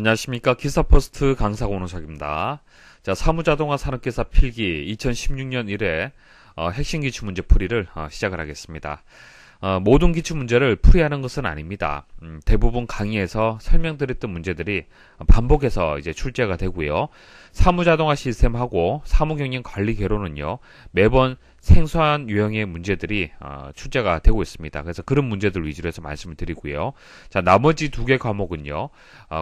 안녕하십니까. 기사퍼스트 강사 권호석입니다. 자, 사무자동화 산업기사 필기 2016년 1회 핵심 기출문제 풀이를 시작을 하겠습니다. 모든 기출문제를 풀이하는 것은 아닙니다. 대부분 강의에서 설명드렸던 문제들이 반복해서 이제 출제가 되고요. 사무자동화 시스템하고 사무경영 관리 개론은요, 매번 생소한 유형의 문제들이 출제가 되고 있습니다. 그래서 그런 문제들 위주로 해서 말씀을 드리고요. 자, 나머지 두 개 과목은요,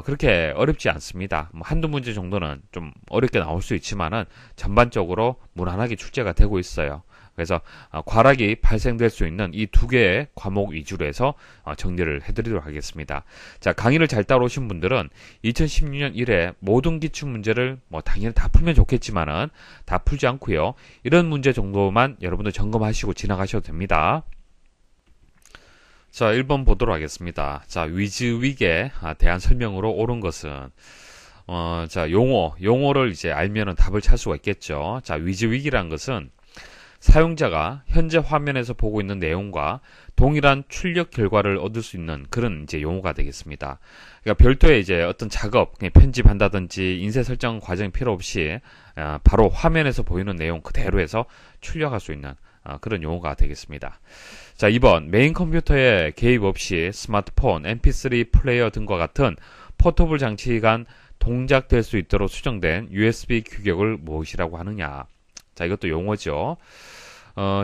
그렇게 어렵지 않습니다. 한두 문제 정도는 좀 어렵게 나올 수 있지만은 전반적으로 무난하게 출제가 되고 있어요. 그래서 과락이 발생될 수 있는 이 두 개의 과목 위주로 해서 정리를 해드리도록 하겠습니다. 자, 강의를 잘 따라오신 분들은 2016년 1회 모든 기출 문제를 당연히 다 풀면 좋겠지만은 다 풀지 않고요. 이런 문제 정도만 여러분들 점검하시고 지나가셔도 됩니다. 자, 1번 보도록 하겠습니다. 자, 위즈윅에 대한 설명으로 옳은 것은 자, 용어를 이제 알면은 답을 찾을 수가 있겠죠. 자, 위즈윅이란 것은 사용자가 현재 화면에서 보고 있는 내용과 동일한 출력 결과를 얻을 수 있는 그런 이제 용어가 되겠습니다. 그러니까 별도의 이제 어떤 작업, 그냥 편집한다든지 인쇄 설정 과정이 필요 없이 바로 화면에서 보이는 내용 그대로 해서 출력할 수 있는 그런 용어가 되겠습니다. 자, 2번 메인 컴퓨터에 개입 없이 스마트폰, mp3 플레이어 등과 같은 포터블 장치 간 동작될 수 있도록 수정된 USB 규격을 무엇이라고 하느냐. 자, 이것도 용어죠.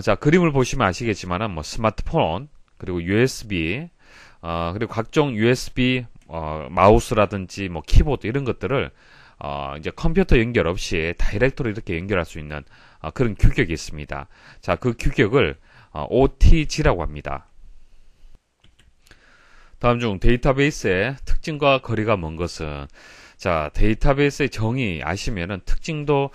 자, 그림을 보시면 아시겠지만은 스마트폰, 그리고 USB, 그리고 각종 USB 마우스라든지 키보드 이런 것들을 이제 컴퓨터 연결 없이 다이렉트로 이렇게 연결할 수 있는 그런 규격이 있습니다. 자, 그 규격을 OTG라고 합니다. 다음 중 데이터베이스의 특징과 거리가 먼 것은, 자, 데이터베이스의 정의 아시면은 특징도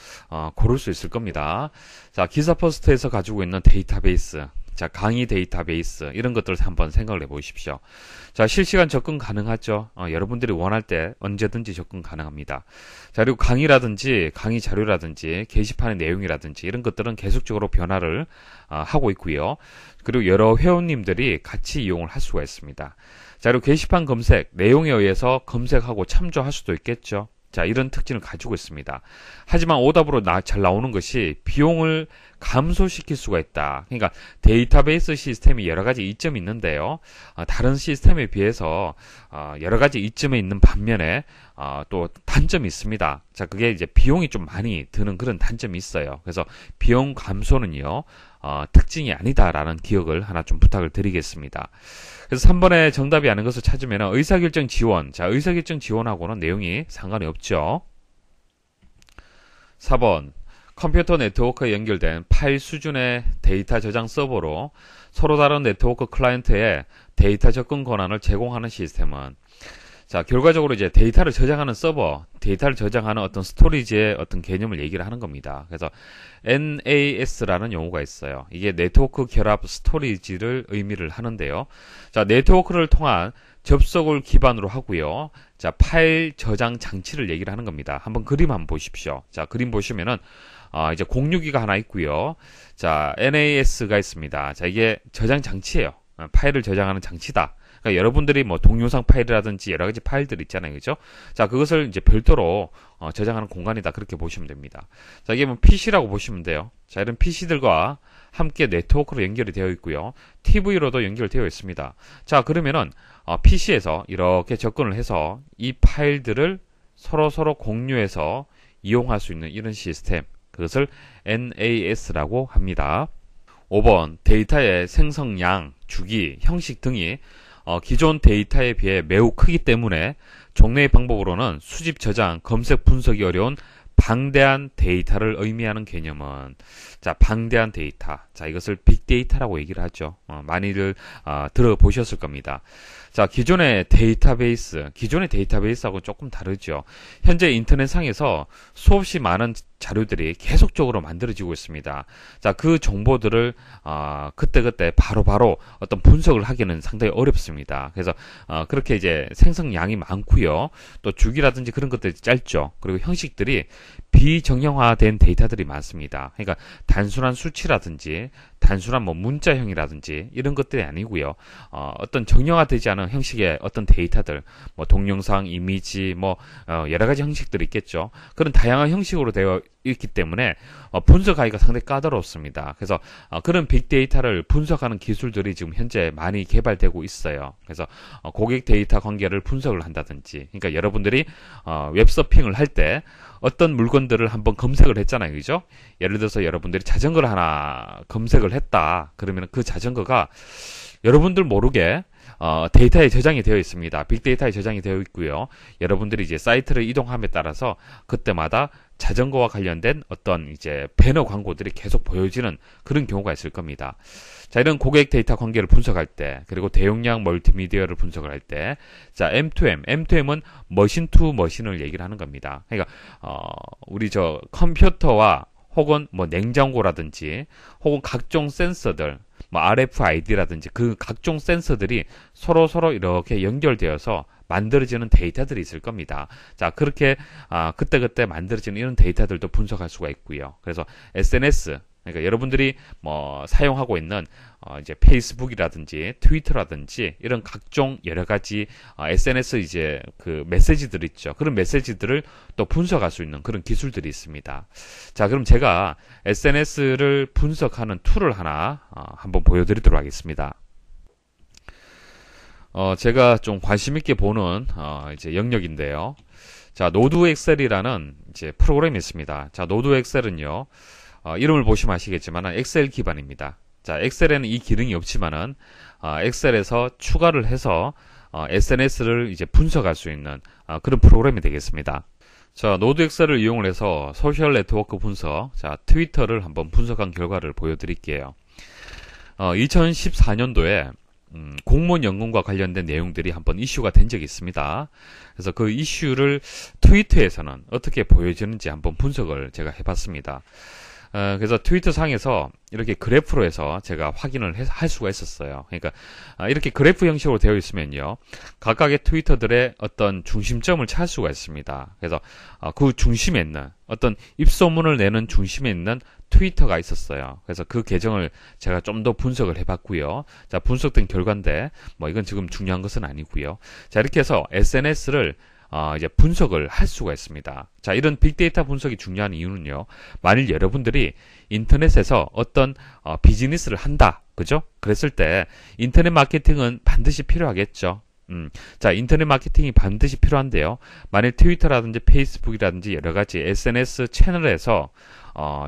고를 수 있을 겁니다. 자, 기사퍼스트에서 가지고 있는 데이터베이스, 자, 강의 데이터베이스 이런 것들을 한번 생각을 해보십시오. 자, 실시간 접근 가능하죠. 여러분들이 원할 때 언제든지 접근 가능합니다. 자, 그리고 강의라든지 강의 자료라든지 게시판의 내용이라든지 이런 것들은 계속적으로 변화를 하고 있고요. 그리고 여러 회원님들이 같이 이용을 할 수가 있습니다. 자, 그리고 게시판 검색, 내용에 의해서 검색하고 참조할 수도 있겠죠. 자, 이런 특징을 가지고 있습니다. 하지만 오답으로 잘 나오는 것이 비용을 감소시킬 수가 있다. 그러니까 데이터베이스 시스템이 여러 가지 이점이 있는데요. 다른 시스템에 비해서 여러 가지 이점이 있는 반면에 또 단점이 있습니다. 자, 그게 이제 비용이 좀 많이 드는 그런 단점이 있어요. 그래서 비용 감소는요, 특징이 아니다라는 기억을 하나 좀 부탁을 드리겠습니다. 그래서 3번에 정답이 아닌 것을 찾으면 의사결정 지원. 자, 의사결정 지원하고는 내용이 상관이 없죠. 4번. 컴퓨터 네트워크에 연결된 파일 수준의 데이터 저장 서버로 서로 다른 네트워크 클라이언트에 데이터 접근 권한을 제공하는 시스템은, 자, 결과적으로 이제 데이터를 저장하는 서버, 데이터를 저장하는 어떤 스토리지의 어떤 개념을 얘기를 하는 겁니다. 그래서 NAS라는 용어가 있어요. 이게 네트워크 결합 스토리지를 의미를 하는데요. 자, 네트워크를 통한 접속을 기반으로 하고요. 자, 파일 저장 장치를 얘기를 하는 겁니다. 한번 그림 한번 보십시오. 자, 그림 보시면은 이제 공유기가 하나 있고요. 자, NAS가 있습니다. 자, 이게 저장 장치예요. 파일을 저장하는 장치다. 그러니까 여러분들이 동영상 파일이라든지 여러 가지 파일들 있잖아요. 그죠? 자, 그것을 이제 별도로 저장하는 공간이다. 그렇게 보시면 됩니다. 자, 이게 PC라고 보시면 돼요. 자, 이런 PC들과 함께 네트워크로 연결이 되어 있고요. TV로도 연결되어 있습니다. 자, 그러면은 PC에서 이렇게 접근을 해서 이 파일들을 서로 공유해서 이용할 수 있는 이런 시스템. 그것을 NAS라고 합니다. 5번. 데이터의 생성량, 주기, 형식 등이 기존 데이터에 비해 매우 크기 때문에 종래의 방법으로는 수집, 저장, 검색, 분석이 어려운 방대한 데이터를 의미하는 개념은, 자, 방대한 데이터. 자, 이것을 빅데이터라고 얘기를 하죠. 많이들 들어보셨을 겁니다. 자, 기존의 데이터베이스하고 조금 다르죠. 현재 인터넷상에서 수없이 많은 자료들이 계속적으로 만들어지고 있습니다. 자, 그 정보들을 그때그때 바로바로 어떤 분석을 하기는 상당히 어렵습니다. 그래서 그렇게 이제 생성량이 많고요. 또 주기라든지 그런 것들이 짧죠. 그리고 형식들이 비정형화된 데이터들이 많습니다. 그러니까 단순한 수치라든지 단순한 뭐 문자형이라든지 이런 것들이 아니고요. 어떤 정형화되지 않은 형식의 어떤 데이터들, 뭐 동영상, 이미지, 뭐 여러 가지 형식들이 있겠죠. 그런 다양한 형식으로 되어 있기 때문에 분석하기가 상당히 까다롭습니다. 그래서 그런 빅데이터를 분석하는 기술들이 지금 현재 많이 개발되고 있어요. 그래서 고객 데이터 관계를 분석을 한다든지, 그러니까 여러분들이 웹서핑을 할 때 어떤 물건들을 한번 검색을 했잖아요, 그죠? 예를 들어서 여러분들이 자전거를 하나 검색을 했다. 그러면 그 자전거가 여러분들 모르게 데이터에 저장이 되어 있습니다. 빅데이터에 저장이 되어 있고요. 여러분들이 이제 사이트를 이동함에 따라서 그때마다 자전거와 관련된 어떤 이제 배너 광고들이 계속 보여지는 그런 경우가 있을 겁니다. 자, 이런 고객 데이터 관계를 분석할 때, 그리고 대용량 멀티미디어를 분석을 할 때, 자, M2M은 머신 투 머신을 얘기를 하는 겁니다. 그러니까, 우리 컴퓨터와 혹은 뭐 냉장고라든지, 혹은 각종 센서들, 뭐 RFID라든지 그 각종 센서들이 서로 이렇게 연결되어서 만들어지는 데이터들이 있을 겁니다. 자, 그렇게 그때그때 만들어지는 이런 데이터들도 분석할 수가 있고요. 그래서 SNS, 그러니까 여러분들이 뭐 사용하고 있는 이제 페이스북이라든지 트위터라든지 이런 각종 여러 가지 SNS 이제 그 메시지들 있죠. 그런 메시지들을 또 분석할 수 있는 그런 기술들이 있습니다. 자, 그럼 제가 SNS를 분석하는 툴을 하나 한번 보여드리도록 하겠습니다. 제가 좀 관심 있게 보는 이제 영역인데요. 자, 노드 엑셀이라는 이제 프로그램이 있습니다. 자, 노드 엑셀은요. 이름을 보시면 아시겠지만 엑셀 기반입니다. 자, 엑셀에는 이 기능이 없지만은 엑셀에서 추가를 해서 SNS를 이제 분석할 수 있는 그런 프로그램이 되겠습니다. 자, 노드 엑셀을 이용을 해서 소셜 네트워크 분석, 자, 트위터를 한번 분석한 결과를 보여드릴게요. 2014년도에 공무원 연금과 관련된 내용들이 한번 이슈가 된 적이 있습니다. 그래서 그 이슈를 트위터에서는 어떻게 보여지는지 한번 분석을 제가 해봤습니다. 그래서 트위터 상에서 이렇게 그래프로 해서 제가 확인을 할 수가 있었어요. 그러니까 이렇게 그래프 형식으로 되어 있으면요, 각각의 트위터들의 어떤 중심점을 찾을 수가 있습니다. 그래서 그 중심에 있는 어떤 입소문을 내는 중심에 있는 트위터가 있었어요. 그래서 그 계정을 제가 좀 더 분석을 해봤고요. 자, 분석된 결과인데 뭐 이건 지금 중요한 것은 아니고요. 자, 이렇게 해서 SNS를 이제 분석을 할 수가 있습니다. 자, 이런 빅데이터 분석이 중요한 이유는요, 만일 여러분들이 인터넷에서 어떤 비즈니스를 한다, 그죠? 그랬을 때 인터넷 마케팅은 반드시 필요하겠죠. 자, 인터넷 마케팅이 반드시 필요한데요, 만일 트위터라든지 페이스북이라든지 여러 가지 SNS 채널에서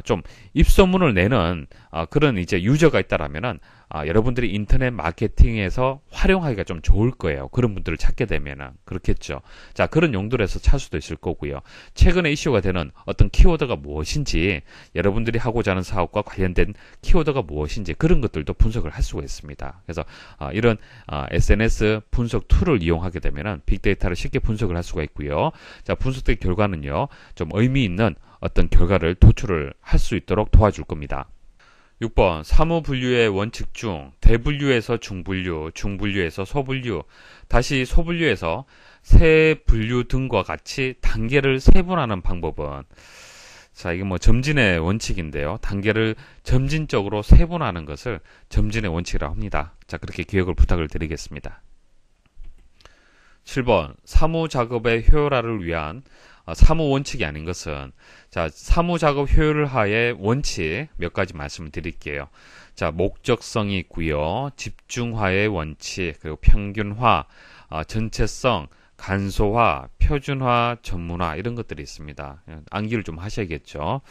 좀 입소문을 내는 그런 이제 유저가 있다라면은 여러분들이 인터넷 마케팅에서 활용하기가 좀 좋을 거예요. 그런 분들을 찾게 되면은 그렇겠죠. 자, 그런 용도로서 찾을 수도 있을 거고요. 최근에 이슈가 되는 어떤 키워드가 무엇인지, 여러분들이 하고자 하는 사업과 관련된 키워드가 무엇인지 그런 것들도 분석을 할 수가 있습니다. 그래서 이런 SNS 분석 툴을 이용하게 되면은 빅데이터를 쉽게 분석을 할 수가 있고요. 자, 분석된 결과는요, 좀 의미 있는 어떤 결과를 도출을 할 수 있도록 도와줄 겁니다. 6번, 사무 분류의 원칙 중 대분류에서 중분류, 중분류에서 소분류, 다시 소분류에서 세분류 등과 같이 단계를 세분하는 방법은, 자, 이게 뭐 점진의 원칙인데요. 단계를 점진적으로 세분하는 것을 점진의 원칙이라고 합니다. 자, 그렇게 기억을 부탁을 드리겠습니다. 7번, 사무 작업의 효율화를 위한 사무 원칙이 아닌 것은, 자, 사무 작업 효율 하의 원칙 몇 가지 말씀을 드릴게요. 자, 목적성이 있고요, 집중화의 원칙, 그리고 평균화, 전체성, 간소화, 표준화, 전문화 이런 것들이 있습니다. 암기를 좀 하셔야겠죠.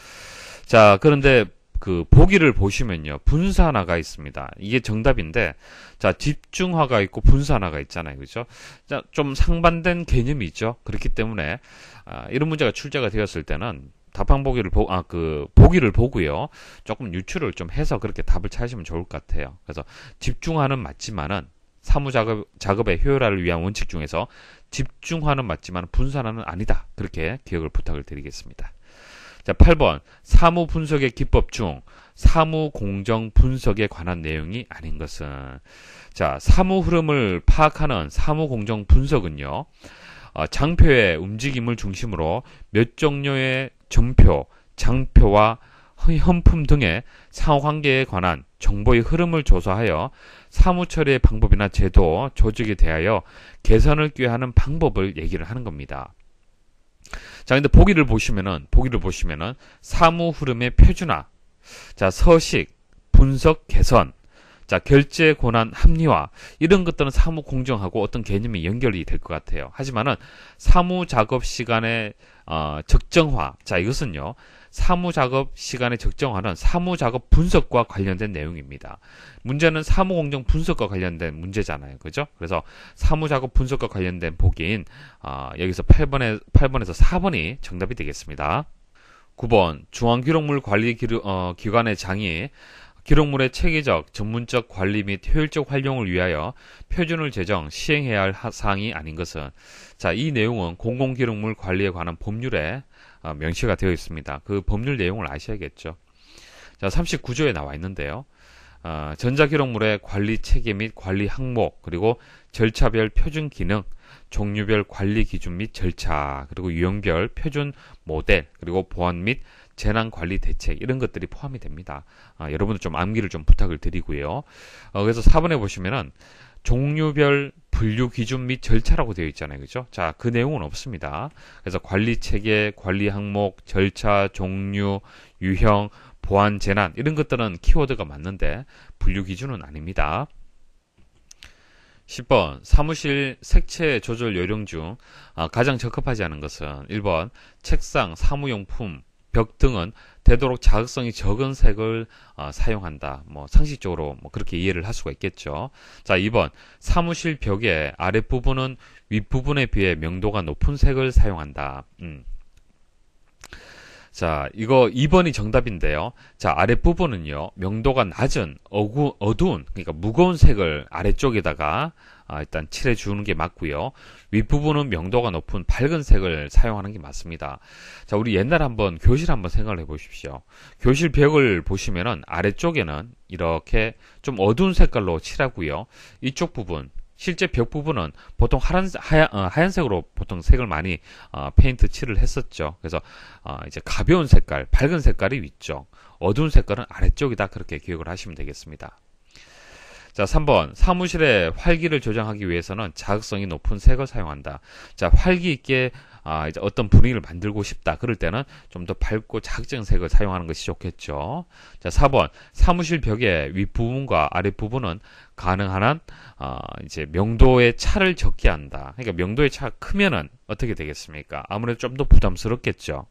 자, 그런데 그 보기를 보시면요, 분산화가 있습니다. 이게 정답인데, 자, 집중화가 있고 분산화가 있잖아요, 그죠? 자, 좀 상반된 개념이죠. 그렇기 때문에 이런 문제가 출제가 되었을 때는 답안 보기를 보기를 보고요, 조금 유추를 좀 해서 그렇게 답을 찾으시면 좋을 것 같아요. 그래서 집중화는 맞지만은 사무 작업의 효율화를 위한 원칙 중에서 집중화는 맞지만 분산화는 아니다. 그렇게 기억을 부탁을 드리겠습니다. 자, 8번, 사무 분석의 기법 중 사무 공정 분석에 관한 내용이 아닌 것은, 자, 사무 흐름을 파악하는 사무 공정 분석은요, 장표의 움직임을 중심으로 몇 종류의 점표, 장표와 현품 등의 상호관계에 관한 정보의 흐름을 조사하여 사무처리의 방법이나 제도, 조직에 대하여 개선을 꾀하는 방법을 얘기를 하는 겁니다. 자, 근데 보기를 보시면은 사무 흐름의 표준화, 자, 서식, 분석, 개선, 자, 결제 권한 합리화, 이런 것들은 사무 공정하고 어떤 개념이 연결이 될 것 같아요. 하지만은 사무 작업 시간의 적정화, 자, 이것은요, 사무 작업 시간의 적정화는 사무 작업 분석과 관련된 내용입니다. 문제는 사무 공정 분석과 관련된 문제잖아요. 그죠? 그래서 사무 작업 분석과 관련된 보기인 여기서 8번에서 4번이 정답이 되겠습니다. 9번 중앙기록물 관리 기관의 장이 기록물의 체계적, 전문적 관리 및 효율적 활용을 위하여 표준을 제정, 시행해야 할 사항이 아닌 것은, 자, 이 내용은 공공기록물 관리에 관한 법률에 명시가 되어 있습니다. 그 법률 내용을 아셔야겠죠. 자, 39조에 나와 있는데요. 전자기록물의 관리 체계 및 관리 항목, 그리고 절차별 표준 기능, 종류별 관리 기준 및 절차, 그리고 유형별 표준 모델, 그리고 보안 및 재난관리 대책, 이런 것들이 포함이 됩니다. 여러분들 좀 암기를 좀 부탁을 드리고요. 그래서 4번에 보시면은 종류별 분류 기준 및 절차라고 되어 있잖아요. 그죠? 자, 그 내용은 없습니다. 그래서 관리 체계, 관리 항목, 절차, 종류, 유형, 보안, 재난, 이런 것들은 키워드가 맞는데 분류 기준은 아닙니다. 10번 사무실 색채 조절 요령 중 가장 적합하지 않은 것은 1번 책상, 사무용품, 벽 등은 되도록 자극성이 적은 색을 사용한다. 뭐 상식적으로 뭐 그렇게 이해를 할 수가 있겠죠. 자, 2번 사무실 벽의 아랫부분은 윗부분에 비해 명도가 높은 색을 사용한다. 자, 이거 2번이 정답인데요. 자, 아랫부분은요, 명도가 낮은 어두운, 그러니까 무거운 색을 아래쪽에다가 일단 칠해 주는 게 맞고요. 윗부분은 명도가 높은 밝은 색을 사용하는 게 맞습니다. 자, 우리 옛날에 한번 교실 한번 생각을 해 보십시오. 교실 벽을 보시면은 아래쪽에는 이렇게 좀 어두운 색깔로 칠하고요. 이쪽 부분, 실제 벽 부분은 보통 하얀색으로 보통 색을 많이 페인트 칠을 했었죠. 그래서 이제 가벼운 색깔, 밝은 색깔이 위쪽, 어두운 색깔은 아래쪽이다. 그렇게 기억을 하시면 되겠습니다. 자, 3번 사무실의 활기를 조정하기 위해서는 자극성이 높은 색을 사용한다. 자, 활기 있게 이제 어떤 분위기를 만들고 싶다. 그럴 때는 좀 더 밝고 자극적인 색을 사용하는 것이 좋겠죠. 자, 4번 사무실 벽의 윗부분과 아랫부분은 가능한 한 이제 명도의 차를 적게 한다. 그러니까 명도의 차가 크면은 어떻게 되겠습니까? 아무래도 좀 더 부담스럽겠죠.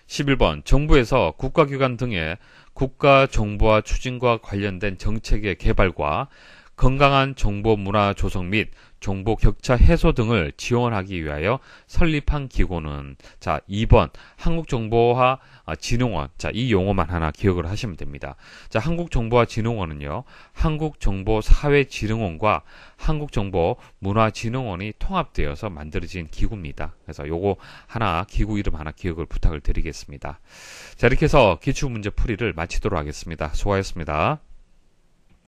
11번 정부에서 국가기관 등의 국가 정보화 추진과 관련된 정책의 개발과 건강한 정보 문화 조성 및 정보 격차 해소 등을 지원하기 위하여 설립한 기구는, 자, 2번 한국정보화진흥원. 자, 이 용어만 하나 기억을 하시면 됩니다. 자, 한국정보화진흥원은요, 한국정보사회진흥원과 한국정보문화진흥원이 통합되어서 만들어진 기구입니다. 그래서 요거 하나, 기구 이름 하나 기억을 부탁을 드리겠습니다. 자, 이렇게 해서 기출문제 풀이를 마치도록 하겠습니다. 수고하셨습니다.